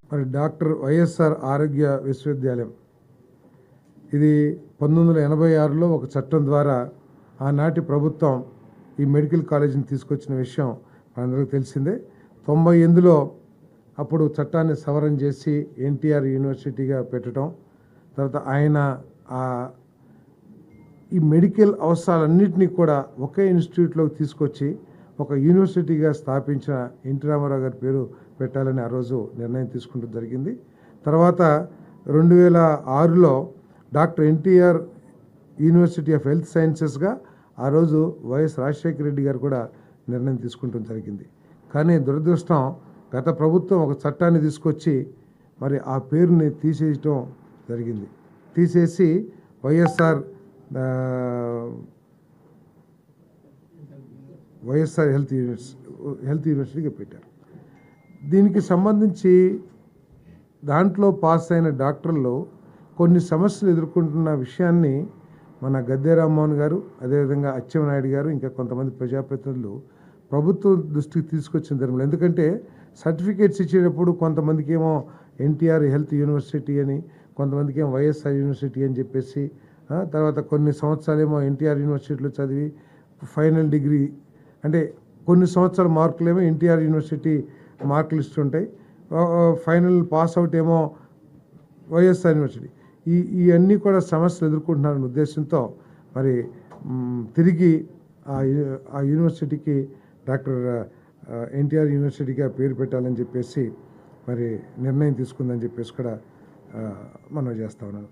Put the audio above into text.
మరి doctor YSR ఆరోగ్య విశ్వవిద్యాలయం ఇది 1986లో ఒక చట్టం ద్వారా ఆనాటి ప్రభుత్వం ఈ మెడికల్ కాలేజీని తీసుకొచ్చిన విషయం మనందరికీ తెలిసిందే. 98లో అప్పుడు చట్టాన్ని సవరణ చేసి ఎన్టీఆర్ యూనివర్సిటీగా పెట్టడం, తర్వాత ఆయన ఈ మెడికల్ అవసరాలన్నింటినీ కూడా ఒకే ఇన్స్టిట్యూట్లోకి తీసుకొచ్చి ఒక యూనివర్సిటీగా స్థాపించిన ఎన్టీ రామారావు గారి పేరు పెట్టాలని ఆ రోజు నిర్ణయం తీసుకుంటూ జరిగింది. తర్వాత 2006లో doctor NTR university of health సైన్సెస్గా ఆ రోజు వైఎస్ రాజశేఖర రెడ్డి గారు కూడా నిర్ణయం తీసుకుంటూ జరిగింది. కానీ దురదృష్టం, గత ప్రభుత్వం ఒక చట్టాన్ని తీసుకొచ్చి మరి ఆ పేరుని తీసేయటం జరిగింది. తీసేసి వైఎస్ఆర్ హెల్త్ యూనివర్సిటీగా పెట్టారు. దీనికి సంబంధించి దాంట్లో పాస్ అయిన డాక్టర్లు కొన్ని సమస్యలు ఎదుర్కొంటున్న విషయాన్ని మన గద్దె రామ్మోహన్ గారు, అదేవిధంగా అచ్చెన్నాయుడు గారు, ఇంకా కొంతమంది ప్రజాప్రతినిధులు ప్రభుత్వం దృష్టికి తీసుకొచ్చిన ధర్మం. ఎందుకంటే సర్టిఫికేట్స్ ఇచ్చేటప్పుడు కొంతమందికి ఏమో ఎన్టీఆర్ హెల్త్ యూనివర్సిటీ అని, కొంతమందికి ఏమో వైఎస్ఆర్ యూనివర్సిటీ అని చెప్పేసి, తర్వాత కొన్ని సంవత్సరాలేమో ఎన్టీఆర్ యూనివర్సిటీలో చదివి ఫైనల్ డిగ్రీ అంటే కొన్ని సంవత్సరాల మార్కులేమో ఎన్టీఆర్ యూనివర్సిటీ మార్కులు ఇస్తుంటాయి, ఫైనల్ పాస్ అవుట్ ఏమో వైఎస్ఆర్ యూనివర్సిటీ. ఇవన్నీ కూడా సమస్యలు ఎదుర్కొంటున్నారనే ఉద్దేశంతో మరి తిరిగి ఆ యూనివర్సిటీకి డాక్టర్ ఎన్టీఆర్ యూనివర్సిటీగా పేరు పెట్టాలని చెప్పేసి మరి నిర్ణయం తీసుకుందని చెప్పేసి కూడా మనం చేస్తా ఉన్నాను.